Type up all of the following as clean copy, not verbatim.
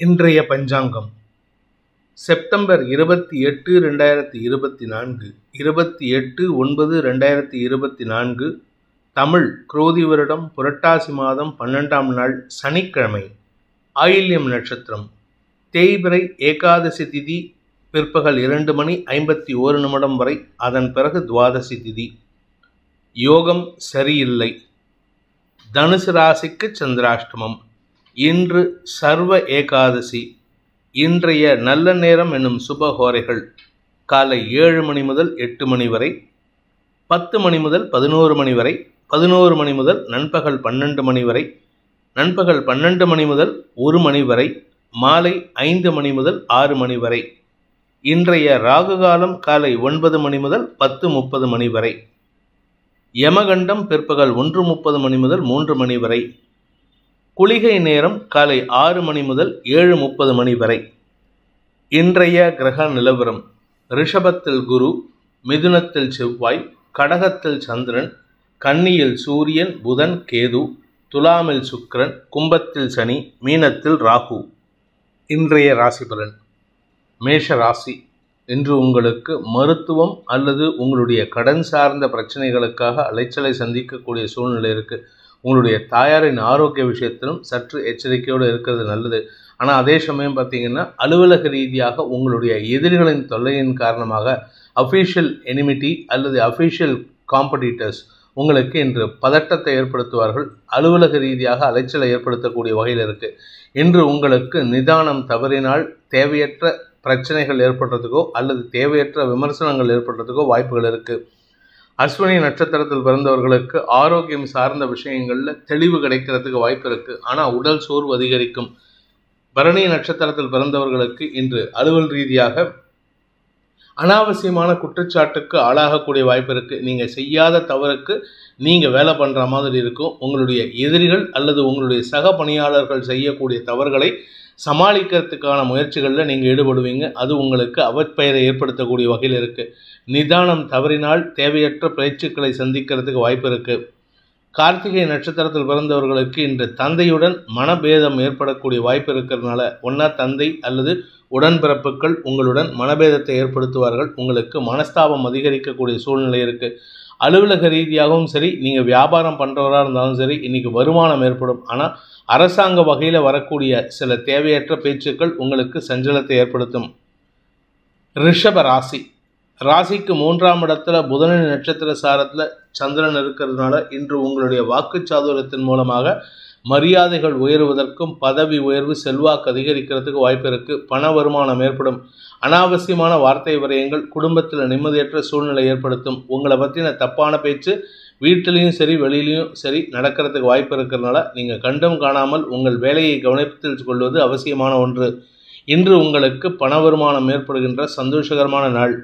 இன்றைய பஞ்சாங்கம் செப்டம்பர் 28, 2024 28/9/2024 தமிழ் குரோதி வருடம் புரட்டாசி மாதம் 12ஆம் நாள் சனிக்கிழமை. ஆயில்யம் நட்சத்திரம். தேய்பிறை ஏகாதசி திதி பிற்பகல் 2:51 வரை, அதன் பிறகு துவாதசி திதி. யோகம் சரியில்லை. தனுசு ராசிக்கு சந்திராஷ்டமம். இன்று சர்வ ஏகாதசி. இன்றைய நல்ல நேரம் என்னும் சுபஹோரைகள் காலை 7 மணி முதல் 8 மணி வரை, 10 மணி முதல் 11 மணி வரை, 11 மணி முதல் நண்பகல் 12 மணி வரை, நண்பகல் 12 மணி முதல் 1 மணி வரை, மாலை 5 மணி முதல் 6 மணி வரை. இன்றைய ராகு காலம் காலை 9 மணி முதல் 10:30 மணி வரை. யமகண்டம் பிற்பகல் 1:30 மணி முதல் 3 மணி வரை. குளிகை நேரம் காலை 6 மணி முதல் 7:30 மணி வரை. இன்றைய கிரக நிலவரம்: ரிஷபத்தில் குரு, மிதுனத்தில் செவ்வாய், கடகத்தில் சந்திரன், கன்னியில் சூரியன், புதன், கேது, துலாமில் சுக்கிரன், கும்பத்தில் சனி, மீனத்தில் ராகு. இன்றைய ராசி பலன். மேஷ ராசி. இன்று உங்களுக்கு மருத்துவம் அல்லது உங்களுடைய கடன் சார்ந்த பிரச்சனைகளுக்காக அலைச்சலை சந்திக்கக்கூடிய சூழ்நிலை இருக்குது. உங்களுடைய தாயாரின் ஆரோக்கிய விஷயத்திலும் சற்று எச்சரிக்கையோடு இருக்கிறது நல்லது. ஆனால் அதே சமயம் பார்த்தீங்கன்னா, அலுவலக ரீதியாக உங்களுடைய எதிரிகளின் தொல்லையின் காரணமாக அஃபீஷியல் எனிமிட்டி அல்லது அஃபீஷியல் காம்படிட்டர்ஸ் உங்களுக்கு இன்று பதட்டத்தை ஏற்படுத்துவார்கள். அலுவலக ரீதியாக அலைச்சலை ஏற்படுத்தக்கூடிய வகையில் இருக்குது. இன்று உங்களுக்கு நிதானம் தவறினால் தேவையற்ற பிரச்சனைகள் ஏற்படுறதுக்கோ அல்லது தேவையற்ற விமர்சனங்கள் ஏற்படுறதுக்கோ வாய்ப்புகள் இருக்குது. அஸ்வினி நட்சத்திரத்தில் பிறந்தவர்களுக்கு ஆரோக்கியம் சார்ந்த விஷயங்களில் தெளிவு கிடைக்கிறதுக்கு வாய்ப்பு இருக்குது. ஆனால் உடல் சோர்வு அதிகரிக்கும். பரணி நட்சத்திரத்தில் பிறந்தவர்களுக்கு இன்று அலுவல் ரீதியாக அனாவசியமான குற்றச்சாட்டுக்கு ஆளாகக்கூடிய வாய்ப்பு இருக்குது. நீங்கள் செய்யாத தவறுக்கு நீங்கள் வேலை பண்ணுற மாதிரி இருக்கும். உங்களுடைய எதிரிகள் அல்லது உங்களுடைய சக பணியாளர்கள் செய்யக்கூடிய தவறுகளை சமாளிக்கிறதுக்கான முயற்சிகளில் நீங்கள் ஈடுபடுவீங்க. அது உங்களுக்கு அவப்பெயரை ஏற்படுத்தக்கூடிய வகையில் இருக்குது. நிதானம் தவறினால் தேவையற்ற பேச்சுக்களை சந்திக்கிறதுக்கு வாய்ப்பு இருக்குது. கார்த்திகை நட்சத்திரத்தில் பிறந்தவர்களுக்கு இன்று தந்தையுடன் மனபேதம் ஏற்படக்கூடிய வாய்ப்பு இருக்கிறதுனால ஒன்றா தந்தை அல்லது உடன்பிறப்புகள் உங்களுடன் மனபேதத்தை ஏற்படுத்துவார்கள். உங்களுக்கு மனஸ்தாபம் அதிகரிக்கக்கூடிய சூழ்நிலை இருக்குது. அலுவலக ரீதியாகவும் சரி, நீங்கள் வியாபாரம் பண்ணுறவராக இருந்தாலும் சரி, இன்றைக்கி வருமானம் ஏற்படும். ஆனால் அரசாங்க வகையில் வரக்கூடிய சில தேவையற்ற பேச்சுக்கள் உங்களுக்கு சஞ்சலத்தை ஏற்படுத்தும். ரிஷப ராசி. ராசிக்கு 3ஆம் இடத்துல புதனின் நட்சத்திர சாரத்தில் சந்திரன் இருக்கிறதுனால இன்று உங்களுடைய வாக்கு சாதுரியத்தின் மூலமாக மரியாதைகள் உயருவதற்கும் பதவி உயர்வு செல்வாக்கு அதிகரிக்கிறதுக்கு வாய்ப்பு இருக்குது. பண வருமானம் ஏற்படும். அனாவசியமான வார்த்தை விரயங்கள் குடும்பத்தில் நிம்மதியற்ற சூழ்நிலை ஏற்படுத்தும். உங்களை பற்றின தப்பான பேச்சு வீட்டிலையும் சரி வெளியிலையும் சரி நடக்கிறதுக்கு வாய்ப்பு இருக்கிறதுனால நீங்கள் கண்டும் காணாமல் உங்கள் வேலையை கவனித்தில் கொள்வது அவசியமான ஒன்று. இன்று உங்களுக்கு பண வருமானம் ஏற்படுகின்ற சந்தோஷகரமான நாள்.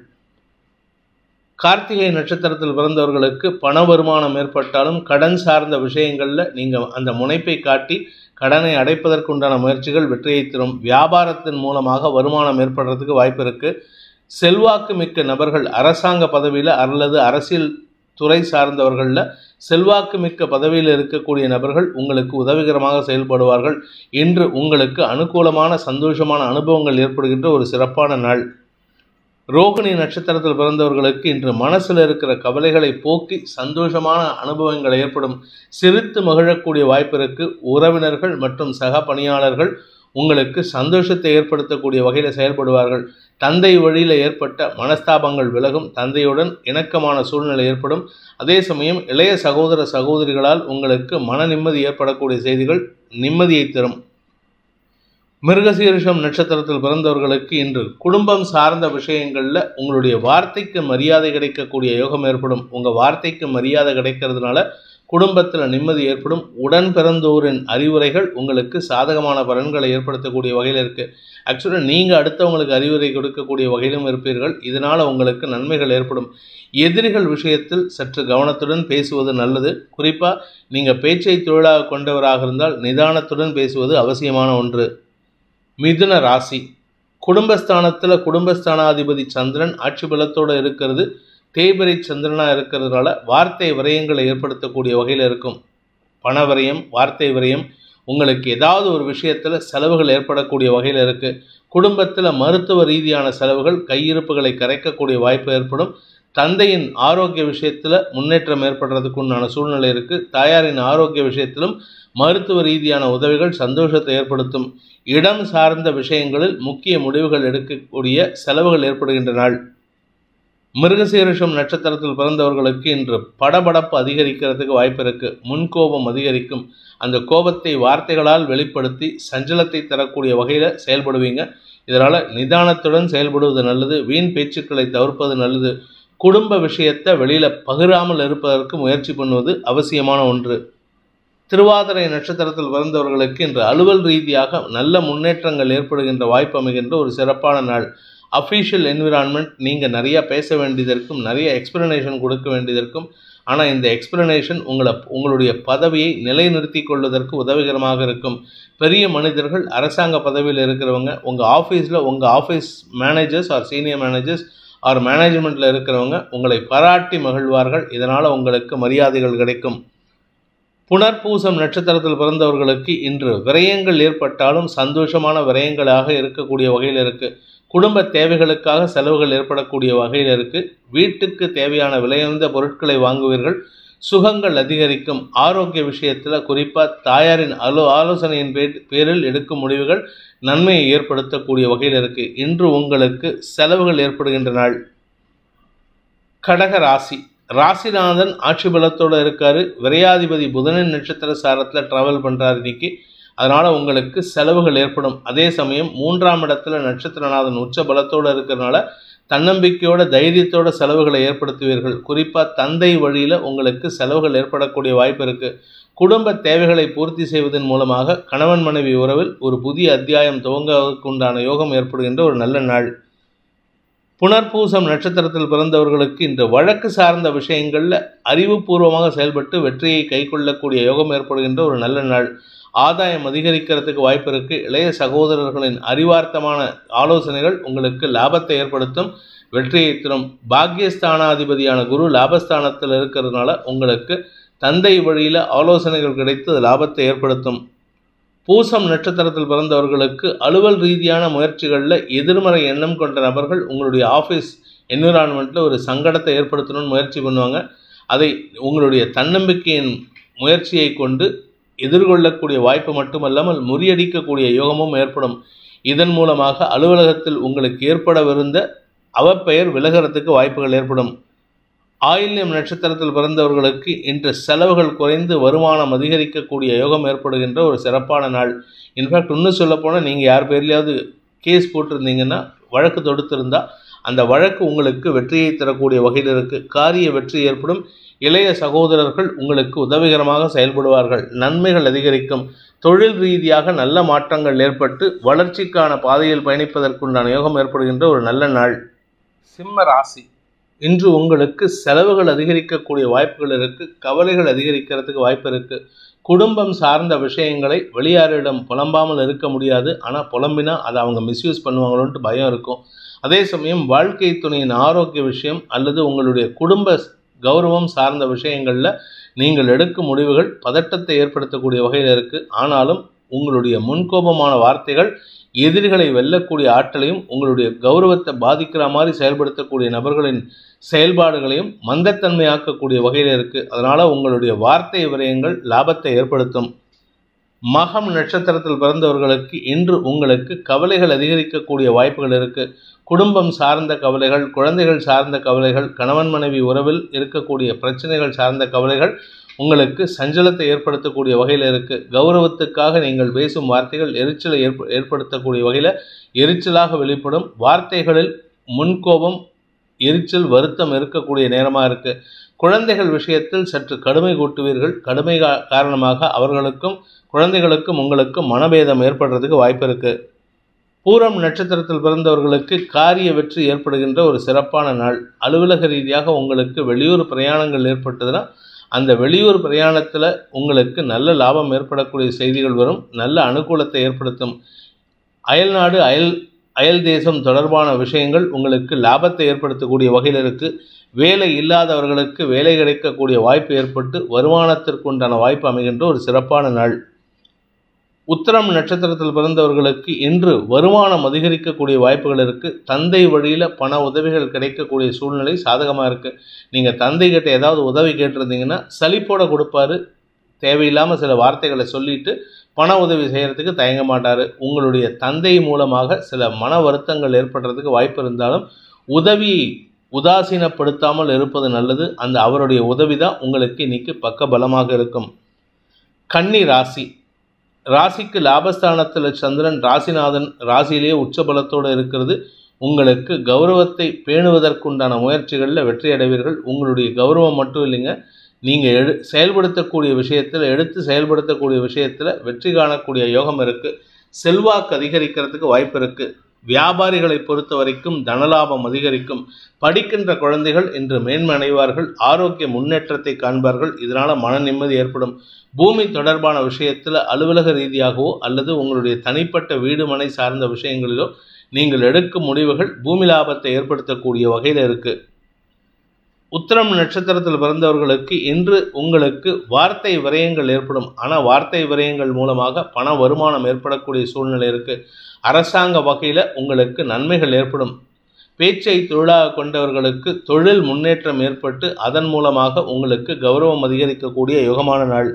கார்த்திகை நட்சத்திரத்தில் பிறந்தவர்களுக்கு பண வருமானம் ஏற்பட்டாலும் கடன் சார்ந்த விஷயங்களில் நீங்கள் அந்த முனைப்பை காட்டி கடனை அடைப்பதற்குண்டான முயற்சிகள் வெற்றியை தரும். வியாபாரத்தின் மூலமாக வருமானம் ஏற்படுறதுக்கு வாய்ப்பு இருக்குது. செல்வாக்கு மிக்க நபர்கள் அரசாங்க பதவியில் அல்லது அரசியல் துறை சார்ந்தவர்களில் செல்வாக்கு மிக்க பதவியில் இருக்கக்கூடிய நபர்கள் உங்களுக்கு உதவிகரமாக செயல்படுவார்கள். இன்று உங்களுக்கு அனுகூலமான சந்தோஷமான அனுபவங்கள் ஏற்படுகின்ற ஒரு சிறப்பான நாள். ரோகிணி நட்சத்திரத்தில் பிறந்தவர்களுக்கு இன்று மனசில் இருக்கிற கவலைகளை போக்கி சந்தோஷமான அனுபவங்கள் ஏற்படும். சிரித்து மகிழக்கூடிய வாய்ப்பு இருக்குது. உறவினர்கள் மற்றும் சக பணியாளர்கள் உங்களுக்கு சந்தோஷத்தை ஏற்படுத்தக்கூடிய வகையில் செயல்படுவார்கள். தந்தை வழியில் ஏற்பட்ட மனஸ்தாபங்கள் விலகும். தந்தையுடன் இணக்கமான சூழ்நிலை ஏற்படும். அதே சமயம் இளைய சகோதர சகோதரிகளால் உங்களுக்கு மன நிம்மதி ஏற்படக்கூடிய செய்திகள் நிம்மதியை தரும். மிருகசீரிஷம் நட்சத்திரத்தில் பிறந்தவர்களுக்கு இன்று குடும்பம் சார்ந்த விஷயங்களில் உங்களுடைய வார்த்தைக்கு மரியாதை கிடைக்கக்கூடிய யோகம் ஏற்படும். உங்கள் வார்த்தைக்கு மரியாதை கிடைக்கிறதுனால குடும்பத்தில் நிம்மதி ஏற்படும். உடன் பிறந்தோரின் அறிவுரைகள் உங்களுக்கு சாதகமான பலன்களை ஏற்படுத்தக்கூடிய வகையில் இருக்குது. ஆக்சுவலாக நீங்கள் அடுத்தவங்களுக்கு அறிவுரை கொடுக்கக்கூடிய வகையிலும் இருப்பீர்கள். இதனால் உங்களுக்கு நன்மைகள் ஏற்படும். எதிரிகள் விஷயத்தில் சற்று கவனத்துடன் பேசுவது நல்லது. குறிப்பாக நீங்கள் பேச்சை தொழிலாக கொண்டவராக இருந்தால் நிதானத்துடன் பேசுவது அவசியமான ஒன்று. மிதுன ராசி. குடும்பஸ்தானத்தில் குடும்பஸ்தானாதிபதி சந்திரன் ஆட்சி பலத்தோடு இருக்கிறது. தேய்பிறை சந்திரனாக இருக்கிறதுனால வார்த்தை விரயங்களை ஏற்படுத்தக்கூடிய வகையில் இருக்கும். பண விரயம், வார்த்தை விரயம், உங்களுக்கு ஏதாவது ஒரு விஷயத்தில் செலவுகள் ஏற்படக்கூடிய வகையில் இருக்குது. குடும்பத்தில் மருத்துவ ரீதியான செலவுகள் கையிருப்புகளை கரைக்கக்கூடிய வாய்ப்பு ஏற்படும். தந்தையின் ஆரோக்கிய விஷயத்தில் முன்னேற்றம் ஏற்படுறதுக்கு உண்டான சூழ்நிலை இருக்குது. தாயாரின் ஆரோக்கிய விஷயத்திலும் மருத்துவ ரீதியான உதவிகள் சந்தோஷத்தை ஏற்படுத்தும். இடம் சார்ந்த விஷயங்களில் முக்கிய முடிவுகள் எடுக்கக்கூடிய செலவுகள் ஏற்படுகின்ற நாள். மிருகசீரிஷம் நட்சத்திரத்தில் பிறந்தவர்களுக்கு இன்று படபடப்பு அதிகரிக்கிறதுக்கு வாய்ப்பு இருக்குது. முன்கோபம் அதிகரிக்கும். அந்த கோபத்தை வார்த்தைகளால் வெளிப்படுத்தி சஞ்சலத்தை தரக்கூடிய வகையில் செயல்படுவீங்க. இதனால் நிதானத்துடன் செயல்படுவது நல்லது. வீண் பேச்சுக்களை தவிர்ப்பது நல்லது. குடும்ப விஷயத்தை வெளியில் பகிராமல் இருப்பதற்கு முயற்சி பண்ணுவது அவசியமான ஒன்று. திருவாதிரை நட்சத்திரத்தில் பிறந்தவர்களுக்கு இன்று அலுவல் ரீதியாக நல்ல முன்னேற்றங்கள் ஏற்படுகின்ற வாய்ப்பு அமைகின்ற ஒரு சிறப்பான நாள். அஃபீஷியல் என்விரான்மெண்ட் நீங்கள் நிறையா பேச வேண்டியதற்கும் நிறைய எக்ஸ்பிளனேஷன் கொடுக்க வேண்டியதற்கும், ஆனால் இந்த எக்ஸ்பிளனேஷன் உங்களுடைய பதவியை நிலைநிறுத்தி கொள்வதற்கு உதவிகரமாக இருக்கும். பெரிய மனிதர்கள், அரசாங்க பதவியில் இருக்கிறவங்க, உங்கள் ஆஃபீஸில் உங்கள் office managers or senior managers or மேனேஜ்மெண்ட்டில் இருக்கிறவங்க உங்களை பாராட்டி மகிழ்வார்கள். இதனால் உங்களுக்கு மரியாதைகள் கிடைக்கும். புனர்பூசம் நட்சத்திரத்தில் பிறந்தவர்களுக்கு இன்று விரயங்கள் ஏற்பட்டாலும் சந்தோஷமான விரயங்களாக இருக்கக்கூடிய வகையில் இருக்குது. குடும்ப தேவைகளுக்காக செலவுகள் ஏற்படக்கூடிய வகையில் இருக்குது. வீட்டுக்கு தேவையான விலையுயர்ந்த பொருட்களை வாங்குவீர்கள். சுகங்கள் அதிகரிக்கும். ஆரோக்கிய விஷயத்தில் குறிப்பாக தாயாரின் ஆலோசனையின் பேரில் எடுக்கும் முடிவுகள் நன்மையை ஏற்படுத்தக்கூடிய வகையில் இருக்குது. இன்று உங்களுக்கு செலவுகள் ஏற்படுகின்ற நாள். கடக ராசி. ராசிநாதன் ஆட்சி பலத்தோடு இருக்கார். விரையாதிபதி புதனின் நட்சத்திர சாரத்தில் ட்ராவல் பண்ணுறாரு இன்னைக்கு. அதனால் உங்களுக்கு செலவுகள் ஏற்படும். அதே சமயம் 3ஆம் இடத்துல நட்சத்திரநாதன் உச்ச பலத்தோடு இருக்கிறதுனால தன்னம்பிக்கையோட தைரியத்தோட செலவுகளை ஏற்படுத்துவீர்கள். குறிப்பாக தந்தை வழியில் உங்களுக்கு செலவுகள் ஏற்படக்கூடிய வாய்ப்பு இருக்குது. குடும்ப தேவைகளை பூர்த்தி செய்வதன் மூலமாக கணவன் மனைவி உறவில் ஒரு புதிய அத்தியாயம் துவங்குவதற்கு உண்டான யோகம் ஏற்படுகின்ற ஒரு நல்ல நாள். புனர்பூசம் நட்சத்திரத்தில் பிறந்தவர்களுக்கு இந்த வழக்கு சார்ந்த விஷயங்களில் அறிவுபூர்வமாக செயல்பட்டு வெற்றியை கைக்கொள்ளக்கூடிய யோகம் ஏற்படுகின்ற ஒரு நல்ல நாள். ஆதாயம் அதிகரிக்கிறதுக்கு வாய்ப்பு இருக்குது. இளைய சகோதரர்களின் அறிவார்த்தமான ஆலோசனைகள் உங்களுக்கு லாபத்தை ஏற்படுத்தும், வெற்றியை தரும். பாக்யஸ்தானாதிபதியான குரு லாபஸ்தானத்தில் இருக்கிறதுனால உங்களுக்கு தந்தை வழியில் ஆலோசனைகள் கிடைத்து லாபத்தை ஏற்படுத்தும். பூசம் நட்சத்திரத்தில் பிறந்தவர்களுக்கு அலுவல் ரீதியான முயற்சிகளில் எதிர்மறை எண்ணம் கொண்ட நபர்கள் உங்களுடைய ஆஃபீஸ் என்விரான்மெண்ட்டில் ஒரு சங்கடத்தை ஏற்படுத்தணும்னு முயற்சி பண்ணுவாங்க. அதை உங்களுடைய தன்னம்பிக்கையின் முயற்சியை கொண்டு எதிர்கொள்ளக்கூடிய வாய்ப்பு மட்டுமல்லாமல் முறியடிக்கக்கூடிய யோகமும் ஏற்படும். இதன் மூலமாக அலுவலகத்தில் உங்களுக்கு ஏற்படவிருந்த அவப்பெயர் விலகிறதுக்கு வாய்ப்புகள் ஏற்படும். ஆயில்யம் நட்சத்திரத்தில் பிறந்தவர்களுக்கு இன்று செலவுகள் குறைந்து வருமானம் அதிகரிக்கக்கூடிய யோகம் ஏற்படுகின்ற ஒரு சிறப்பான நாள். இன்ஃபேக்ட் இன்னும் சொல்லப்போனால் நீங்கள் யார் பேர்லையாவது கேஸ் போட்டிருந்தீங்கன்னா, வழக்கு தொடுத்திருந்தால் அந்த வழக்கு உங்களுக்கு வெற்றியை தரக்கூடிய வகையில் இருக்குது. காரிய வெற்றி ஏற்படும். இளைய சகோதரர்கள் உங்களுக்கு உதவிகரமாக செயல்படுவார்கள். நன்மைகள் அதிகரிக்கும். தொழில் ரீதியாக நல்ல மாற்றங்கள் ஏற்பட்டு வளர்ச்சிக்கான பாதையில் பயணிப்பதற்குண்டான யோகம் ஏற்படுகின்ற ஒரு நல்ல நாள். சிம்ம ராசி. இன்று உங்களுக்கு செலவுகள் அதிகரிக்கக்கூடிய வாய்ப்புகள் இருக்குது. கவலைகள் அதிகரிக்கிறதுக்கு வாய்ப்பு இருக்குது. குடும்பம் சார்ந்த விஷயங்களை வெளியாரிடம் புலம்பாமல் இருக்க முடியாது. ஆனால் புலம்பினா அதை அவங்க மிஸ்யூஸ் பண்ணுவாங்களோன்ட்டு பயம் இருக்கும். அதே சமயம் வாழ்க்கை துணையின் ஆரோக்கிய விஷயம் அல்லது உங்களுடைய குடும்ப கௌரவம் சார்ந்த விஷயங்களில் நீங்கள் எடுக்கும் முடிவுகள் பதட்டத்தை ஏற்படுத்தக்கூடிய வகையில் இருக்குது. ஆனாலும் உங்களுடைய முன்கோபமான வார்த்தைகள் எதிரிகளை வெல்லக்கூடிய ஆற்றலையும் உங்களுடைய கௌரவத்தை பாதிக்கிற மாதிரி செயல்படுத்தக்கூடிய நபர்களின் செயல்பாடுகளையும் மந்தத்தன்மையாக்கக்கூடிய வகையில் இருக்குது. அதனால் உங்களுடைய வார்த்தை விரயங்கள் லாபத்தை ஏற்படுத்தும். மகம் நட்சத்திரத்தில் பிறந்தவர்களுக்கு இன்று உங்களுக்கு கவலைகள் அதிகரிக்கக்கூடிய வாய்ப்புகள் இருக்குது. குடும்பம் சார்ந்த கவலைகள், குழந்தைகள் சார்ந்த கவலைகள், கணவன் மனைவி உறவில் இருக்கக்கூடிய பிரச்சனைகள் சார்ந்த கவலைகள் உங்களுக்கு சஞ்சலத்தை ஏற்படுத்தக்கூடிய வகையில் இருக்குது. கௌரவத்துக்காக நீங்கள் பேசும் வார்த்தைகள் எரிச்சலை ஏற்படுத்தக்கூடிய வகையில் எரிச்சலாக வெளிப்படும். வார்த்தைகளில் முன்கோபம், எரிச்சல், வருத்தம் இருக்கக்கூடிய நேரமாக இருக்குது. குழந்தைகள் விஷயத்தில் சற்று கடுமை கூட்டுவீர்கள். கடுமை காரணமாக அவர்களுக்கும் குழந்தைகளுக்கும் உங்களுக்கும் மனபேதம் ஏற்படுறதுக்கு வாய்ப்பு இருக்குது. பூரம் நட்சத்திரத்தில் பிறந்தவர்களுக்கு காரிய வெற்றி ஏற்படுகின்ற ஒரு சிறப்பான நாள். அலுவலக ரீதியாக உங்களுக்கு வெளியூர் பிரயாணங்கள் ஏற்பட்டதுன்னா அந்த வெளியூர் பிரயாணத்தில் உங்களுக்கு நல்ல லாபம் ஏற்படக்கூடிய செய்திகள் வரும். நல்ல அனுகூலத்தை ஏற்படுத்தும். அயல்நாடு, அயல் தேசம் தொடர்பான விஷயங்கள் உங்களுக்கு லாபத்தை ஏற்படுத்தக்கூடிய வகையில் இருக்குது. வேலை இல்லாதவர்களுக்கு வேலை கிடைக்கக்கூடிய வாய்ப்பு ஏற்பட்டு வருமானத்திற்கு உண்டான வாய்ப்பு அமைகின்ற ஒரு சிறப்பான நாள். உத்திரம் நட்சத்திரத்தில் பிறந்தவர்களுக்கு இன்று வருமானம் அதிகரிக்கக்கூடிய வாய்ப்புகள் இருக்குது. தந்தை வழியில் பண உதவிகள் கிடைக்கக்கூடிய சூழ்நிலை சாதகமாக இருக்குது. நீங்கள் தந்தை கிட்ட ஏதாவது உதவி கேட்டிருந்தீங்கன்னா சலிப்போட கொடுப்பாரு. தேவையில்லாமல் சில வார்த்தைகளை சொல்லிட்டு பண உதவி செய்கிறதுக்கு தயங்க மாட்டார். உங்களுடைய தந்தை மூலமாக சில மன வருத்தங்கள் ஏற்படுறதுக்கு வாய்ப்பு இருந்தாலும் உதவியை உதாசீனப்படுத்தாமல் இருப்பது நல்லது. அந்த அவருடைய உதவி தான் உங்களுக்கு இன்னைக்கு பக்க பலமாக இருக்கும். கன்னி ராசி. ராசிக்கு லாபஸ்தானத்தில் சந்திரன் ராசிநாதன் ராசியிலேயே உச்சபலத்தோடு இருக்கிறது. உங்களுக்கு கௌரவத்தை பேணுவதற்குண்டான முயற்சிகளில் வெற்றி அடைவீர்கள். உங்களுடைய கௌரவம் மட்டும் இல்லைங்க, நீங்கள் செயல்படுத்தக்கூடிய விஷயத்தில் எடுத்து செயல்படுத்தக்கூடிய விஷயத்தில் வெற்றி காணக்கூடிய யோகம் இருக்குது. செல்வாக்கு அதிகரிக்கிறதுக்கு வாய்ப்பு இருக்குது. வியாபாரிகளை பொறுத்த வரைக்கும் தனலாபம் அதிகரிக்கும். படிக்கின்ற குழந்தைகள் இன்று மேன்மை அடைவார்கள். ஆரோக்கிய முன்னேற்றத்தை காண்பார்கள். இதனால் மன நிம்மதி ஏற்படும். பூமி தொடர்பான விஷயத்தில் அலுவலக ரீதியாகவோ அல்லது உங்களுடைய தனிப்பட்ட வீடு மனை சார்ந்த விஷயங்களிலோ நீங்கள் எடுக்கும் முடிவுகள் பூமி லாபத்தை ஏற்படுத்தக்கூடிய வகையில் இருக்குது. உத்திரம் நட்சத்திரத்தில் பிறந்தவர்களுக்கு இன்று உங்களுக்கு வார்த்தை விரயங்கள் ஏற்படும். ஆனால் வார்த்தை விரயங்கள் மூலமாக பண வருமானம் ஏற்படக்கூடிய சூழ்நிலை இருக்குது. அரசாங்க வகையில் உங்களுக்கு நன்மைகள் ஏற்படும். பேச்சை தொழிலாக கொண்டவர்களுக்கு தொழில் முன்னேற்றம் ஏற்பட்டு அதன் மூலமாக உங்களுக்கு கௌரவம் அதிகரிக்கக்கூடிய யோகமான நாள்.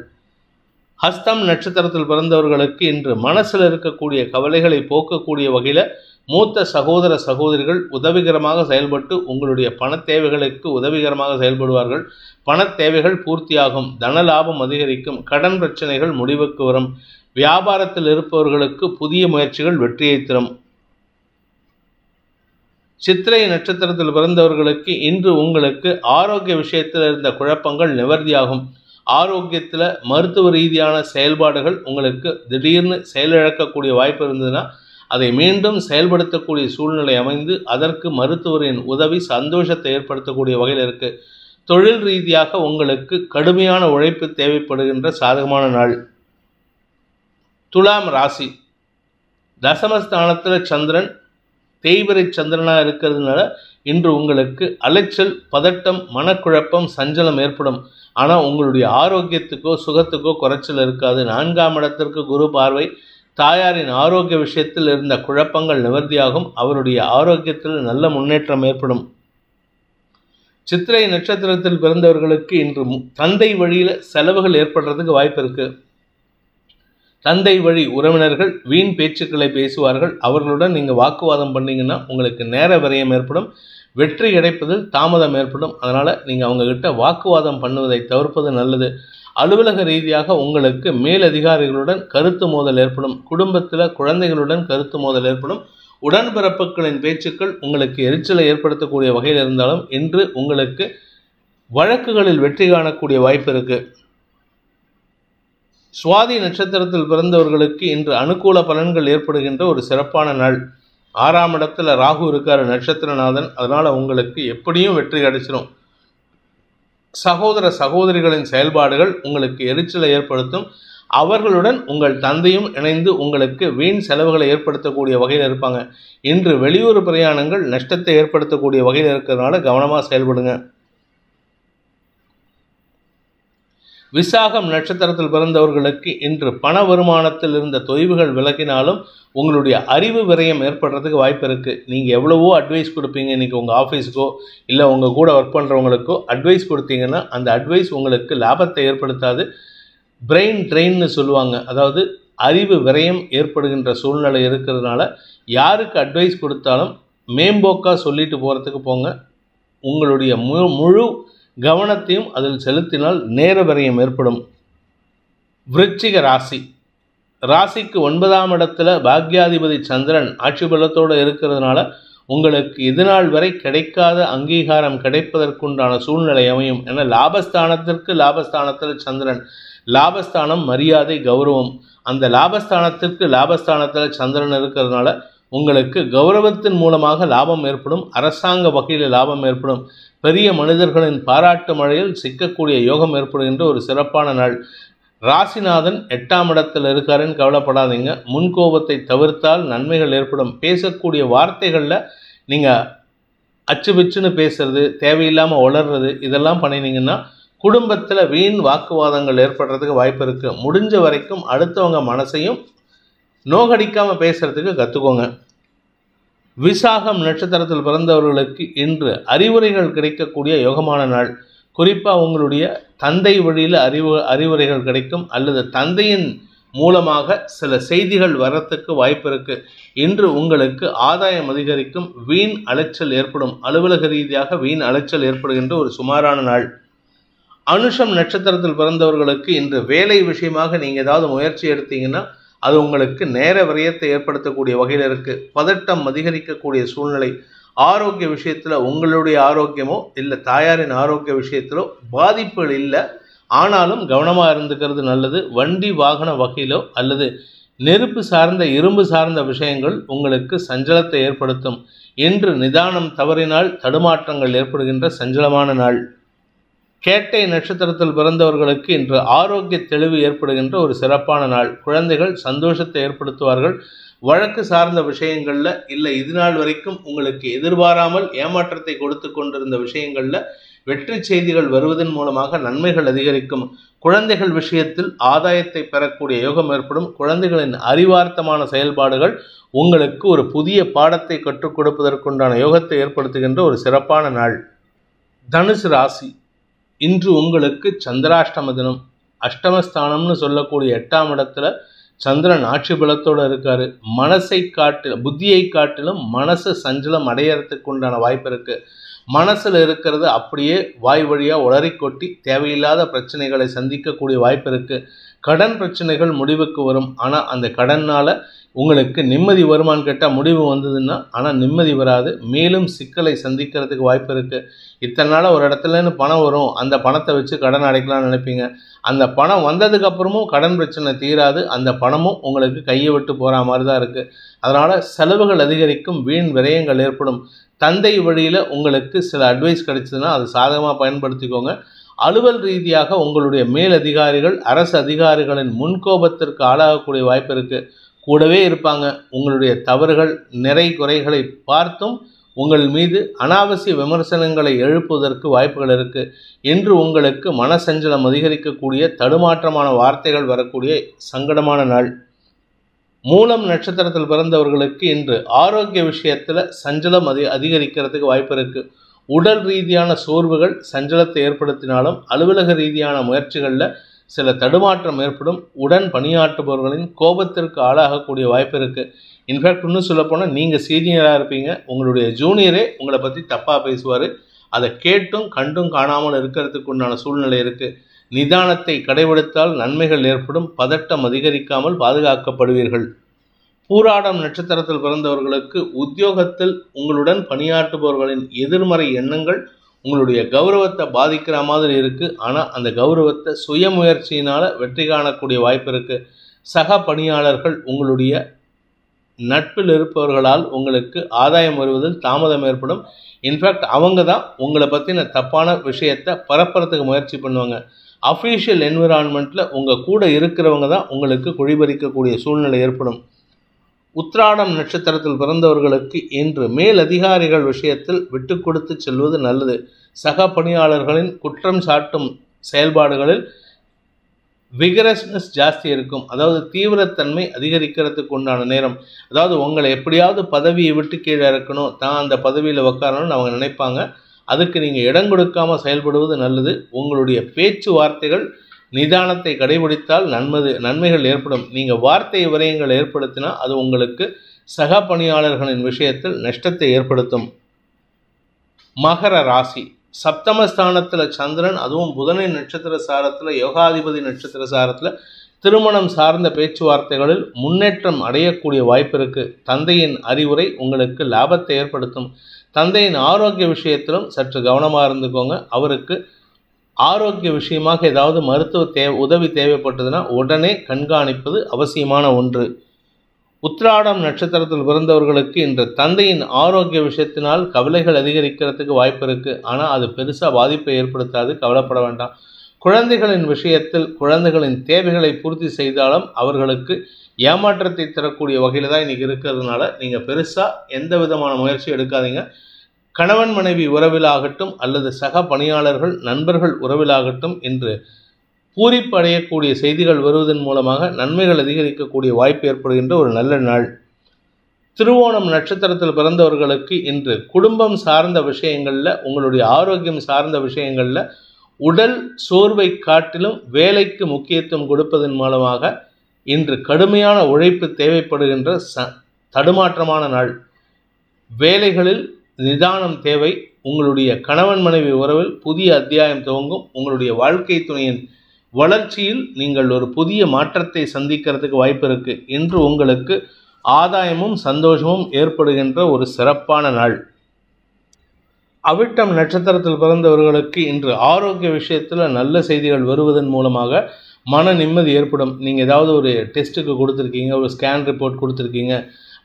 ஹஸ்தம் நட்சத்திரத்தில் பிறந்தவர்களுக்கு இன்று மனசில் இருக்கக்கூடிய கவலைகளை போக்கக்கூடிய வகையில் மூத்த சகோதர சகோதரிகள் உதவிகரமாக செயல்பட்டு உங்களுடைய பண தேவைகளுக்கு உதவிகரமாக செயல்படுவார்கள். பண தேவைகள் பூர்த்தியாகும். தன லாபம் அதிகரிக்கும். கடன் பிரச்சனைகள் முடிவுக்கு வரும். வியாபாரத்தில் இருப்பவர்களுக்கு புதிய முயற்சிகள் வெற்றியை தரும். சித்திரை நட்சத்திரத்தில் பிறந்தவர்களுக்கு இன்று உங்களுக்கு ஆரோக்கிய விஷயத்தில் இருந்த குழப்பங்கள் நிவர்த்தியாகும். ஆரோக்கியத்தில் மருத்துவ ரீதியான செயல்பாடுகள் உங்களுக்கு திடீர்னு செயலிழக்கக்கூடிய வாய்ப்பு இருந்ததுன்னா அதை மீண்டும் செயல்படுத்தக்கூடிய சூழ்நிலை அமைந்து அதற்கு மருத்துவரின் உதவி சந்தோஷத்தை ஏற்படுத்தக்கூடிய வகையில் இருக்குது. தொழில் ரீதியாக உங்களுக்கு கடுமையான உழைப்பு தேவைப்படுகின்ற சாதகமான நாள். துலாம் ராசி. தசமஸ்தானத்தில் சந்திரன் தேய்பிரை சந்திரனாக இருக்கிறதுனால இன்று உங்களுக்கு அலைச்சல், பதட்டம், மனக்குழப்பம், சஞ்சலம் ஏற்படும். ஆனால் உங்களுடைய ஆரோக்கியத்துக்கோ சுகத்துக்கோ குறைச்சல் இருக்காது. 4ஆம் இடத்திற்கு குரு பார்வை. தாயாரின் ஆரோக்கிய விஷயத்தில் இருந்த குழப்பங்கள் நிவர்த்தியாகும். அவருடைய ஆரோக்கியத்தில் நல்ல முன்னேற்றம் ஏற்படும். சித்திரை நட்சத்திரத்தில் பிறந்தவர்களுக்கு இன்று தந்தை வழியில் செலவுகள் ஏற்படுறதுக்கு வாய்ப்பு இருக்குது. தந்தை வழி உறவினர்கள் வீண் பேச்சுக்களை பேசுவார்கள். அவர்களுடன் நீங்கள் வாக்குவாதம் பண்ணிங்கன்னா உங்களுக்கு நேர விரயம் ஏற்படும். வெற்றி கிடைப்பதில் தாமதம் ஏற்படும். அதனால் நீங்கள் அவங்கக்கிட்ட வாக்குவாதம் பண்ணுவதை தவிர்ப்பது நல்லது. அலுவலக ரீதியாக உங்களுக்கு மேலதிகாரிகளுடன் கருத்து மோதல் ஏற்படும். குடும்பத்தில் குழந்தைகளுடன் கருத்து மோதல் ஏற்படும். உடன்பிறப்புகளின் பேச்சுக்கள் உங்களுக்கு எரிச்சலை ஏற்படுத்தக்கூடிய வகையில் இருந்தாலும் இன்று உங்களுக்கு வழக்குகளில் வெற்றி காணக்கூடிய வாய்ப்பு இருக்குது. சுவாதி நட்சத்திரத்தில் பிறந்தவர்களுக்கு இன்று அனுகூல பலன்கள் ஏற்படுகின்ற ஒரு சிறப்பான நாள். 6ஆம் இடத்துல ராகு இருக்கார், நட்சத்திரநாதன். அதனால் உங்களுக்கு எப்படியும் வெற்றி கிடைச்சிடும். சகோதர சகோதரிகளின் செயல்பாடுகள் உங்களுக்கு எரிச்சலை ஏற்படுத்தும். அவர்களுடன் உங்கள் தந்தையும் இணைந்து உங்களுக்கு வீண் செலவுகளை ஏற்படுத்தக்கூடிய வகையில் இருப்பாங்க. இன்று வெளியூர் பிரயாணங்கள் நஷ்டத்தை ஏற்படுத்தக்கூடிய வகையில் இருக்கிறதுனால கவனமாக செயல்படுங்க. விசாகம் நட்சத்திரத்தில் பிறந்தவர்களுக்கு இன்று பண வருமானத்தில் இருந்த தொய்வுகள் விலகினாலும் உங்களுடைய அறிவு விரயம் ஏற்படுறதுக்கு வாய்ப்பு இருக்குது. நீங்கள் எவ்வளவோ அட்வைஸ் கொடுப்பீங்க. இன்றைக்கி உங்கள் ஆஃபீஸுக்கோ இல்லை உங்கள் கூட ஒர்க் பண்ணுறவங்களுக்கோ அட்வைஸ் கொடுத்தீங்கன்னா அந்த அட்வைஸ் உங்களுக்கு லாபத்தை ஏற்படுத்தாது. பிரெயின் ட்ரெயின்னு சொல்லுவாங்க. அதாவது அறிவு விரயம் ஏற்படுகின்ற சூழ்நிலை இருக்கிறதுனால யாருக்கு அட்வைஸ் கொடுத்தாலும் மேம்போக்காக சொல்லிட்டு போகிறதுக்கு போங்க. உங்களுடைய முழு கவனத்தையும் அதில் செலுத்தினால் நேர விரயம் ஏற்படும். விருச்சிக ராசி. ராசிக்கு 9ஆம் இடத்துல பாக்யாதிபதி சந்திரன் ஆட்சி பலத்தோடு இருக்கிறதுனால உங்களுக்கு இதுநாள் வரை கிடைக்காத அங்கீகாரம் கிடைப்பதற்குண்டான சூழ்நிலை அமையும். ஏன்னா லாபஸ்தானத்தில் சந்திரன். லாபஸ்தானம் மரியாதை, கௌரவம். அந்த லாபஸ்தானத்தில் சந்திரன் இருக்கிறதுனால உங்களுக்கு கௌரவத்தின் மூலமாக லாபம் ஏற்படும். அரசாங்க வகையில் லாபம் ஏற்படும். பெரிய மனிதர்களின் பாராட்டு மழையில் சிக்கக்கூடிய யோகம் ஏற்படுகின்ற ஒரு சிறப்பான நாள். ராசிநாதன் 8ஆம் இடத்தில் இருக்காருன்னு கவலைப்படாதீங்க. முன்கோபத்தை தவிர்த்தால் நன்மைகள் ஏற்படும். பேசக்கூடிய வார்த்தைகளில் நீங்கள் அச்சுபிச்சுன்னு பேசுறது, தேவையில்லாமல் உளர்றது, இதெல்லாம் பண்ணினீங்கன்னா குடும்பத்தில் வீண் வாக்குவாதங்கள் ஏற்படுறதுக்கு வாய்ப்பு இருக்குது. முடிஞ்ச வரைக்கும் அடுத்தவங்க மனசையும் நோகடிக்காமல் பேசுகிறதுக்கு கற்றுக்கோங்க. விசாகம் நட்சத்திரத்தில் பிறந்தவர்களுக்கு இன்று அறிவுரைகள் கிடைக்கக்கூடிய யோகமான நாள். குறிப்பாக உங்களுடைய தந்தை வழியில் அறிவுரைகள் கிடைக்கும், அல்லது தந்தையின் மூலமாக சில செய்திகள் வரத்துக்கு வாய்ப்பு இருக்குது. இன்று உங்களுக்கு ஆதாயம் அதிகரிக்கும், வீண் அலைச்சல் ஏற்படும், அலுவலக ரீதியாக வீண் அலைச்சல் ஏற்படுகின்ற ஒரு சுமாரான நாள். அனுஷம் நட்சத்திரத்தில் பிறந்தவர்களுக்கு இன்று வேலை விஷயமாக நீங்கள் ஏதாவது முயற்சி எடுத்தீங்கன்னா அது உங்களுக்கு நேர விரயத்தை ஏற்படுத்தக்கூடிய வகையில் இருக்குது. பதட்டம் அதிகரிக்கக்கூடிய சூழ்நிலை. ஆரோக்கிய விஷயத்தில் உங்களுடைய ஆரோக்கியமோ இல்லை தாயாரின் ஆரோக்கிய விஷயத்திலோ பாதிப்புகள் இல்லை, ஆனாலும் கவனமாக இருந்துக்கிறது நல்லது. வண்டி வாகன வகையிலோ அல்லது நெருப்பு சார்ந்த இரும்பு சார்ந்த விஷயங்கள் உங்களுக்கு சஞ்சலத்தை ஏற்படுத்தும். இன்று நிதானம் தவறினால் தடுமாற்றங்கள் ஏற்படுகின்ற சஞ்சலமான நாள். கேட்டை நட்சத்திரத்தில் பிறந்தவர்களுக்கு இன்று ஆரோக்கிய தெளிவு ஏற்படுகின்ற ஒரு சிறப்பான நாள். குழந்தைகள் சந்தோஷத்தை ஏற்படுத்துவார்கள். வழக்கு சார்ந்த விஷயங்களில் இல்லை இது நாள் வரைக்கும் உங்களுக்கு எதிர்பாராமல் ஏமாற்றத்தை கொடுத்து கொண்டிருந்த விஷயங்களில் வெற்றி செய்திகள் வருவதன் மூலமாக நன்மைகள் அதிகரிக்கும். குழந்தைகள் விஷயத்தில் ஆதாயத்தை பெறக்கூடிய யோகம் ஏற்படும். குழந்தைகளின் அறிவார்த்தமான செயல்பாடுகள் உங்களுக்கு ஒரு புதிய பாடத்தை கற்றுக் கொடுப்பதற்குண்டான யோகத்தை ஏற்படுத்துகின்ற ஒரு சிறப்பான நாள். தனுசு ராசி. இன்று உங்களுக்கு சந்திராஷ்டம தினம். அஷ்டமஸ்தானம்னு சொல்லக்கூடிய 8ஆம் இடத்துல சந்திரன் ஆட்சி பலத்தோடு இருக்காரு. புத்தியை காட்டிலும் மனசு சஞ்சலம் அடையறதுக்கு உண்டான வாய்ப்பு இருக்கு. மனசில் இருக்கிறது அப்படியே வாய் வழியாக உளறி கொட்டி தேவையில்லாத பிரச்சனைகளை சந்திக்கக்கூடிய வாய்ப்பு இருக்கு. கடன் பிரச்சனைகள் முடிவுக்கு வரும், ஆனால் அந்த கடனால் உங்களுக்கு நிம்மதி வருமானு கேட்டால் முடிவு வந்ததுன்னா ஆனால் நிம்மதி வராது. மேலும் சிக்கலை சந்திக்கிறதுக்கு வாய்ப்பு இருக்குது. இத்தனை நாளாக ஒரு இடத்துலேருந்து பணம் வரும், அந்த பணத்தை வச்சு கடன் அடைக்கலாம்னு நினைப்பீங்க. அந்த பணம் வந்ததுக்கப்புறமும் கடன் பிரச்சனை தீராது, அந்த பணமும் உங்களுக்கு கையை விட்டு போகிற மாதிரி தான் இருக்குது. அதனால் செலவுகள் அதிகரிக்கும், வீண் விரயங்கள் ஏற்படும். தந்தை வழியில் உங்களுக்கு சில அட்வைஸ் கிடைச்சதுன்னா அது சாதகமாக பயன்படுத்திக்கோங்க. அலுவல் ரீதியாக உங்களுடைய மேலதிகாரிகள் அரசு அதிகாரிகளின் முன்கோபத்திற்கு ஆளாகக்கூடிய வாய்ப்பு இருக்குது. கூடவே இருப்பாங்க. உங்களுடைய தவறுகள் நிறை குறைகளை பார்த்தும் உங்கள் மீது அனாவசிய விமர்சனங்களை எழுப்புவதற்கு வாய்ப்புகள் இருக்குது. இன்று உங்களுக்கு மனசஞ்சலம் அதிகரிக்கக்கூடிய தடுமாற்றமான வார்த்தைகள் வரக்கூடிய சங்கடமான நாள். மூலம் நட்சத்திரத்தில் பிறந்தவர்களுக்கு இன்று ஆரோக்கிய விஷயத்தில் சஞ்சலம் அதிகரிக்கிறதுக்கு வாய்ப்பு இருக்குது. உடல் ரீதியான சோர்வுகள் சஞ்சலத்தை ஏற்படுத்தினாலும் அலுவலக ரீதியான முயற்சிகளில் சில தடுமாற்றம் ஏற்படும். உடன் பணியாற்றுபவர்களின் கோபத்திற்கு ஆளாகக்கூடிய வாய்ப்பு இருக்குது. இன்ஃபேக்ட் இன்னும் சொல்லப்போனால் நீங்கள் சீனியராக இருப்பீங்க, உங்களுடைய ஜூனியரே உங்களை பற்றி தப்பாக பேசுவார். அதை கேட்டும் கண்டும் காணாமல் இருக்கிறதுக்கு உண்டான சூழ்நிலை இருக்குது. நிதானத்தை கடைபிடித்தால் நன்மைகள் ஏற்படும். பதட்டம் அதிகரிக்காமல் பாதுகாக்கப்படுவீர்கள். பூராடம் நட்சத்திரத்தில் பிறந்தவர்களுக்கு உத்தியோகத்தில் உங்களுடன் பணியாற்றுபவர்களின் எதிர்மறை எண்ணங்கள் உங்களுடைய கௌரவத்தை பாதிக்கிற மாதிரி இருக்குது. ஆனால் அந்த கௌரவத்தை சுய முயற்சியினால் வெற்றி காணக்கூடிய வாய்ப்பு இருக்குது. சக பணியாளர்கள் உங்களுடைய நட்பில் இருப்பவர்களால் உங்களுக்கு ஆதாயம் வருவதில் தாமதம் ஏற்படும். இன்ஃபேக்ட் அவங்க தான் உங்களை பற்றின தப்பான விஷயத்தை பரப்புறதுக்கு முயற்சி பண்ணுவாங்க. அஃபீஷியல் என்விரான்மெண்ட்டில் உங்கள் கூட இருக்கிறவங்க தான் உங்களுக்கு குழிபறிக்கக்கூடிய சூழ்நிலை ஏற்படும். உத்திராடம் நட்சத்திரத்தில் பிறந்தவர்களுக்கு இன்று மேலதிகாரிகள் விஷயத்தில் விட்டு கொடுத்து செல்வது நல்லது. சக பணியாளர்களின் குற்றம் சாட்டும் செயல்பாடுகளில் விகரஸ்னஸ் ஜாஸ்தி இருக்கும். அதாவது தீவிரத்தன்மை அதிகரிக்கிறதுக்கு உண்டான நேரம். அதாவது உங்களை எப்படியாவது பதவியை விட்டு கீழே இறக்கணும், தான் அந்த பதவியில் உட்காரணும்னு அவங்க நினைப்பாங்க. அதுக்கு நீங்கள் இடம் கொடுக்காமல் செயல்படுவது நல்லது. உங்களுடைய பேச்சுவார்த்தைகள் நிதானத்தை கடைபிடித்தால் நன்மைகள் ஏற்படும். நீங்கள் வார்த்தை விரயங்கள் ஏற்படுத்தினா அது உங்களுக்கு சக பணியாளர்களின் விஷயத்தில் நஷ்டத்தை ஏற்படுத்தும். மகர ராசி. சப்தமஸ்தானத்தில் சந்திரன், அதுவும் புதனின் நட்சத்திர சாரத்தில் யோகாதிபதி நட்சத்திர சாரத்தில் திருமணம் சார்ந்த பேச்சுவார்த்தைகளில் முன்னேற்றம் அடையக்கூடிய வாய்ப்பு இருக்குது. தந்தையின் அறிவுரை உங்களுக்கு லாபத்தை ஏற்படுத்தும். தந்தையின் ஆரோக்கிய விஷயத்திலும் சற்று கவனமாக இருந்துக்கோங்க. அவருக்கு ஆரோக்கிய விஷயமாக ஏதாவது மருத்துவ உதவி தேவைப்பட்டதுன்னா உடனே கண்காணிப்பது அவசியமான ஒன்று. உத்திராடம் நட்சத்திரத்தில் பிறந்தவர்களுக்கு இன்று தந்தையின் ஆரோக்கிய விஷயத்தினால் கவலைகள் அதிகரிக்கிறதுக்கு வாய்ப்பு இருக்குது. ஆனால் அது பெருசாக பாதிப்பை ஏற்படுத்தாது, கவலைப்பட வேண்டாம். குழந்தைகளின் விஷயத்தில் குழந்தைகளின் தேவைகளை பூர்த்தி செய்தாலும் அவர்களுக்கு ஏமாற்றத்தை தரக்கூடிய வகையில் தான் இன்றைக்கி இருக்கிறதுனால நீங்கள் பெருசாக எந்த விதமான முயற்சியும் எடுக்காதீங்க. கணவன் மனைவி உறவிலாகட்டும் அல்லது சக பணியாளர்கள் நண்பர்கள் உறவிலாகட்டும் இன்று பூரிப்பு அடையக்கூடிய செய்திகள் வருவதன் மூலமாக நன்மைகள் அதிகரிக்கக்கூடிய வாய்ப்பு ஏற்படுகின்ற ஒரு நல்ல நாள். திருவோணம் நட்சத்திரத்தில் பிறந்தவர்களுக்கு இன்று குடும்பம் சார்ந்த விஷயங்களில், உங்களுடைய ஆரோக்கியம் சார்ந்த விஷயங்களில் உடல் சோர்வை காட்டிலும் வேலைக்கு முக்கியத்துவம் கொடுப்பதன் மூலமாக இன்று கடுமையான உழைப்பு தேவைப்படுகின்ற தடுமாற்றமான நாள். வேலைகளில் நிதானம் தேவை. உங்களுடைய கணவன் மனைவி உறவில் புதிய அத்தியாயம் துவங்கும். உங்களுடைய வாழ்க்கை துணையின் வளர்ச்சியில் நீங்கள் ஒரு புதிய மாற்றத்தை சந்திக்கிறதுக்கு வாய்ப்பு இருக்குது. இன்று உங்களுக்கு ஆதாயமும் சந்தோஷமும் ஏற்படுகின்ற ஒரு சிறப்பான நாள். அவிட்டம் நட்சத்திரத்தில் பிறந்தவர்களுக்கு இன்று ஆரோக்கிய விஷயத்தில் நல்ல செய்திகள் வருவதன் மூலமாக மன நிம்மதி ஏற்படும். நீங்கள் ஏதாவது ஒரு டெஸ்ட்டுக்கு கொடுத்துருக்கீங்க, ஒரு ஸ்கேன் ரிப்போர்ட் கொடுத்துருக்கீங்க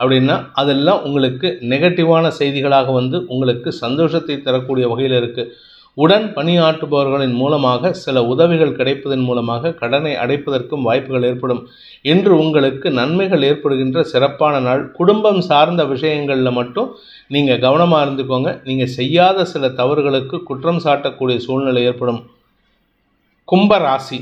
அப்படின்னா அதெல்லாம் உங்களுக்கு நெகட்டிவான செய்திகளாக வந்து உங்களுக்கு சந்தோஷத்தை தரக்கூடிய வகையில் இருக்குது. உடன் பணியாற்றுபவர்களின் மூலமாக சில உதவிகள் கிடைப்பதன் மூலமாக கடனை அடைப்பதற்கும் வாய்ப்புகள் ஏற்படும். இன்று உங்களுக்கு நன்மைகள் ஏற்படுகின்ற சிறப்பான நாள். குடும்பம் சார்ந்த விஷயங்களில் மட்டும் நீங்கள் கவனமாக இருந்துக்கோங்க. நீங்கள் செய்யாத சில தவறுகளுக்கு குற்றம் சாட்டக்கூடிய சூழ்நிலை ஏற்படும். கும்ப ராசி,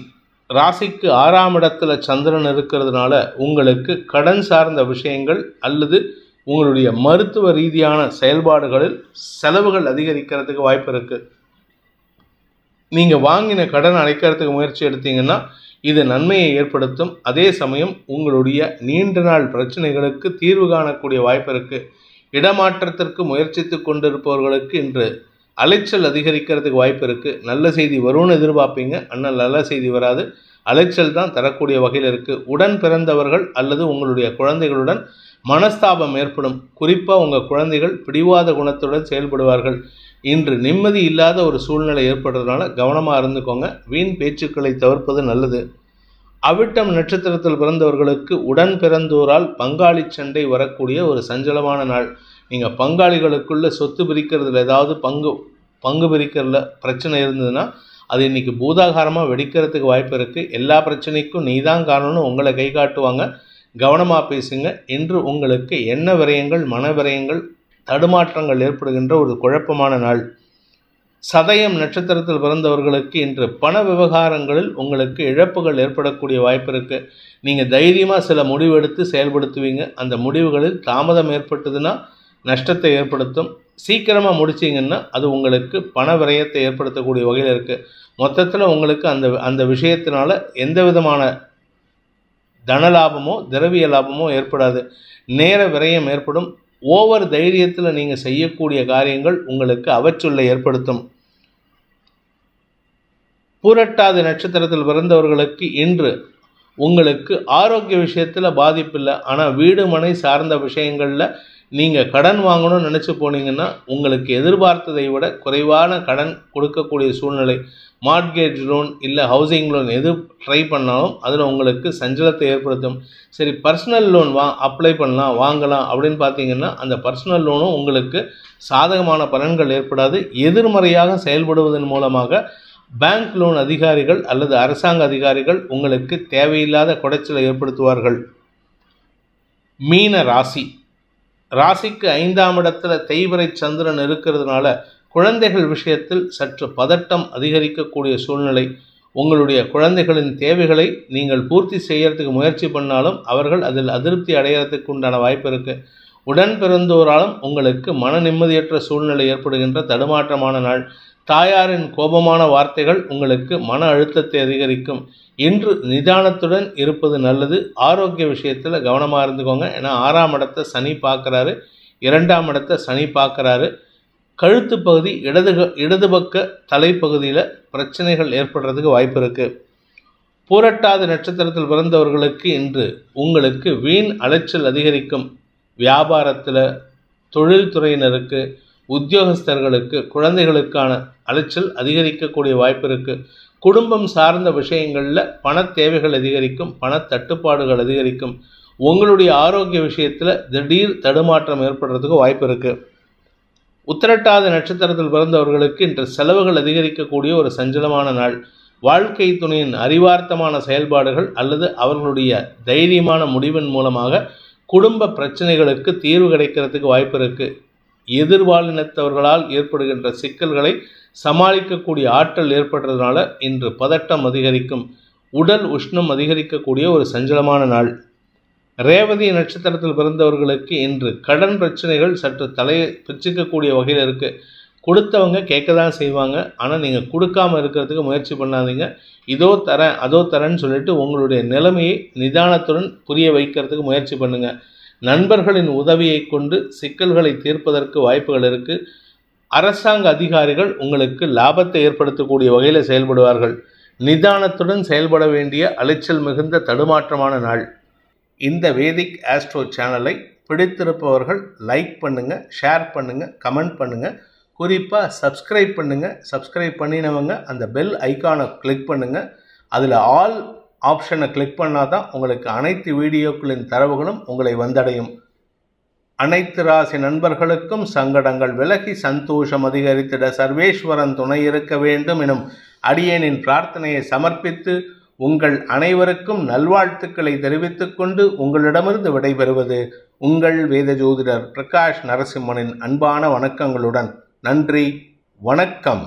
ராசிக்கு 6ஆம் இடத்துல சந்திரன் இருக்கிறதுனால உங்களுக்கு கடன் சார்ந்த விஷயங்கள் அல்லது உங்களுடைய மருத்துவ ரீதியான செயல்பாடுகளில் செலவுகள் அதிகரிக்கிறதுக்கு வாய்ப்பு இருக்குது. நீங்கள் வாங்கின கடன் அடைக்கிறதுக்கு முயற்சி எடுத்தீங்கன்னா இது நன்மையை ஏற்படுத்தும். அதே சமயம் உங்களுடைய நீண்ட நாள் பிரச்சனைகளுக்கு தீர்வு காணக்கூடிய வாய்ப்பு இருக்குது. இடமாற்றத்திற்கு முயற்சித்து கொண்டிருப்பவர்களுக்கு இன்று அலைச்சல் அதிகரிக்கிறதுக்கு வாய்ப்பு இருக்குது. நல்ல செய்தி வரும்னு எதிர்பார்ப்பீங்க, ஆனால் நல்ல செய்தி வராது. அலைச்சல் தான் தரக்கூடிய வகையில் இருக்குது. உடன் பிறந்தவர்கள் அல்லது உங்களுடைய குழந்தைகளுடன் மனஸ்தாபம் ஏற்படும். குறிப்பாக உங்கள் குழந்தைகள் பிடிவாத குணத்துடன் செயல்படுவார்கள். இன்று நிம்மதி இல்லாத ஒரு சூழ்நிலை ஏற்படுறதுனால கவனமாக இருந்துக்கோங்க. வீண் பேச்சுக்களை தவிர்ப்பது நல்லது. அவிட்டம் நட்சத்திரத்தில் பிறந்தவர்களுக்கு உடன் பிறந்தோரால் பங்காளி சண்டை வரக்கூடிய ஒரு சஞ்சலமான நாள். நீங்கள் பங்காளிகளுக்குள்ள சொத்து பிரிக்கிறதுல ஏதாவது பங்கு பிரிக்கிறதுல பிரச்சனை இருந்ததுன்னா அது இன்றைக்கி பூதாகாரமாக வெடிக்கிறதுக்கு வாய்ப்பு இருக்குது. எல்லா பிரச்சனைக்கும் நீ தான் காரணம்னு உங்களை கை காட்டுவாங்க. கவனமாக பேசுங்க. இன்று உங்களுக்கு எண்ண விரயங்கள், மன விரயங்கள், தடுமாற்றங்கள் ஏற்படுகின்ற ஒரு குழப்பமான நாள். சதயம் நட்சத்திரத்தில் பிறந்தவர்களுக்கு இன்று பண விவகாரங்களில் உங்களுக்கு இழப்புகள் ஏற்படக்கூடிய வாய்ப்பு இருக்குது. நீங்கள் தைரியமாக சில முடிவெடுத்து செயல்படுத்துவீங்க. அந்த முடிவுகளில் தாமதம் ஏற்பட்டதுன்னா நஷ்டத்தை ஏற்படுத்தும். சீக்கிரமாக முடிச்சிங்கன்னா அது உங்களுக்கு பண விரயத்தை ஏற்படுத்தக்கூடிய வகையில் இருக்குது. மொத்தத்தில் உங்களுக்கு அந்த விஷயத்தினால எந்த விதமான தனலாபமோ திரவிய லாபமோ ஏற்படாது. நேர விரயம் ஏற்படும். ஓவர் தைரியத்தில் நீங்கள் செய்யக்கூடிய காரியங்கள் உங்களுக்கு அவச்சொல்லை ஏற்படுத்தும். பூரட்டாதி நட்சத்திரத்தில் பிறந்தவர்களுக்கு இன்று உங்களுக்கு ஆரோக்கிய விஷயத்தில் பாதிப்பில்லை. ஆனால் வீடு மனை சார்ந்த விஷயங்களில் நீங்கள் கடன் வாங்கணும்னு நினச்சி போனீங்கன்னா உங்களுக்கு எதிர்பார்த்ததை விட குறைவான கடன் கொடுக்கக்கூடிய சூழ்நிலை. மார்ட்கேஜ் லோன் இல்லை ஹவுசிங் லோன் எது ட்ரை பண்ணாலும் அதில் உங்களுக்கு சஞ்சலத்தை ஏற்படுத்தும். சரி, பர்சனல் லோன் அப்ளை பண்ணலாம், வாங்கலாம் அப்படின்னு பார்த்தீங்கன்னா அந்த பர்சனல் லோனும் உங்களுக்கு சாதகமான பலன்கள் ஏற்படாது. எதிர்மறையாக செயல்படுவதன் மூலமாக பேங்க் லோன் அதிகாரிகள் அல்லது அரசாங்க அதிகாரிகள் உங்களுக்கு தேவையில்லாத குடைச்சலை ஏற்படுத்துவார்கள். மீன ராசி, ராசிக்கு 5ஆம் இடத்துல தேய்பிறை சந்திரன் இருக்கிறதுனால குழந்தைகள் விஷயத்தில் சற்று பதட்டம் அதிகரிக்கக்கூடிய சூழ்நிலை. உங்களுடைய குழந்தைகளின் தேவைகளை நீங்கள் பூர்த்தி செய்யறதுக்கு முயற்சி பண்ணாலும் அவர்கள் அதில் அதிருப்தி அடைகிறதுக்கு உண்டான வாய்ப்பு இருக்குது. உடன் பிறந்தோராலும் உங்களுக்கு மன நிம்மதியற்ற சூழ்நிலை ஏற்படுகின்ற தடுமாற்றமான நாள். தாயாரின் கோபமான வார்த்தைகள் உங்களுக்கு மன அழுத்தத்தை அதிகரிக்கும். இன்று நிதானத்துடன் இருப்பது நல்லது. ஆரோக்கிய விஷயத்தில் கவனமாக இருந்துக்கோங்க. ஏன்னா 6ஆம் இடத்தை சனி பார்க்குறாரு, 2ஆம் இடத்தை சனி பார்க்குறாரு. கழுத்து பகுதி இடது பக்க தலைப்பகுதியில் பிரச்சனைகள் ஏற்படுறதுக்கு வாய்ப்பு இருக்குது. பூரட்டாதி நட்சத்திரத்தில் பிறந்தவர்களுக்கு இன்று உங்களுக்கு வீண் அலைச்சல் அதிகரிக்கும். வியாபாரத்தில், தொழில்துறையினருக்கு, உத்தியோகஸ்தர்களுக்கு, குழந்தைகளுக்கான அலைச்சல் அதிகரிக்கக்கூடிய வாய்ப்பு இருக்குது. குடும்பம் சார்ந்த விஷயங்களில் பண தேவைகள் அதிகரிக்கும், பண தட்டுப்பாடுகள் அதிகரிக்கும். உங்களுடைய ஆரோக்கிய விஷயத்தில் திடீர் தடுமாற்றம் ஏற்படுறதுக்கு வாய்ப்பு இருக்குது. உத்திரட்டாதி நட்சத்திரத்தில் பிறந்தவர்களுக்கு இன்று செலவுகள் அதிகரிக்கக்கூடிய ஒரு சஞ்சலமான நாள். வாழ்க்கை துணையின் அறிவார்த்தமான செயல்பாடுகள் அல்லது அவர்களுடைய தைரியமான முடிவின் மூலமாக குடும்ப பிரச்சனைகளுக்கு தீர்வு கிடைக்கிறதுக்கு வாய்ப்பு இருக்குது. எதிர்பாலினத்தவர்களால் ஏற்படுகின்ற சிக்கல்களை சமாளிக்கக்கூடிய ஆற்றல் ஏற்படுறதுனால இன்று பதட்டம் அதிகரிக்கும், உடல் உஷ்ணம் அதிகரிக்கக்கூடிய ஒரு சஞ்சலமான நாள். ரேவதி நட்சத்திரத்தில் பிறந்தவர்களுக்கு இன்று கடன் பிரச்சனைகள் சற்று தலையை பிச்சுக்கக்கூடிய வகையில் இருக்குது. கொடுத்தவங்க கேட்க தான் செய்வாங்க, ஆனால் நீங்கள் கொடுக்காமல் இருக்கிறதுக்கு முயற்சி பண்ணாதீங்க. இதோ தரேன் அதோ தரேன்னு சொல்லிட்டு உங்களுடைய நிலைமையை நிதானத்துடன் புரிய வைக்கிறதுக்கு முயற்சி பண்ணுங்கள். நண்பர்களின் உதவியை கொண்டு சிக்கல்களை தீர்ப்பதற்கு வாய்ப்புகள் இருக்குது. அரசாங்க அதிகாரிகள் உங்களுக்கு லாபத்தை ஏற்படுத்தக்கூடிய வகையில் செயல்படுவார்கள். நிதானத்துடன் செயல்பட வேண்டிய அலைச்சல் மிகுந்த தடுமாற்றமான நாள். இந்த வேதிக் ஆஸ்ட்ரோ சேனலை பிடித்திருப்பவர்கள் லைக் பண்ணுங்கள், ஷேர் பண்ணுங்கள், கமெண்ட் பண்ணுங்கள். குறிப்பாக சப்ஸ்கிரைப் பண்ணுங்கள். சப்ஸ்கிரைப் பண்ணினவங்க அந்த பெல் ஐக்கானை கிளிக் பண்ணுங்கள். அதில் ஆல் ஆப்ஷனை கிளிக் பண்ணால் தான் உங்களுக்கு அனைத்து வீடியோக்களின் தரவுகளும் உங்களை வந்தடையும். அனைத்து ராசி நண்பர்களுக்கும் சங்கடங்கள் விலகி சந்தோஷம் அதிகரித்திட சர்வேஸ்வரன் துணை இருக்க வேண்டும் எனும் அடியேனின் பிரார்த்தனையை சமர்ப்பித்து உங்கள் அனைவருக்கும் நல்வாழ்த்துக்களை தெரிவித்துக் கொண்டு உங்களிடமிருந்து விடைபெறுவது உங்கள் வேத ஜோதிடர் பிரகாஷ் நரசிம்மனின் அன்பான வணக்கங்களுடன். நன்றி, வணக்கம்.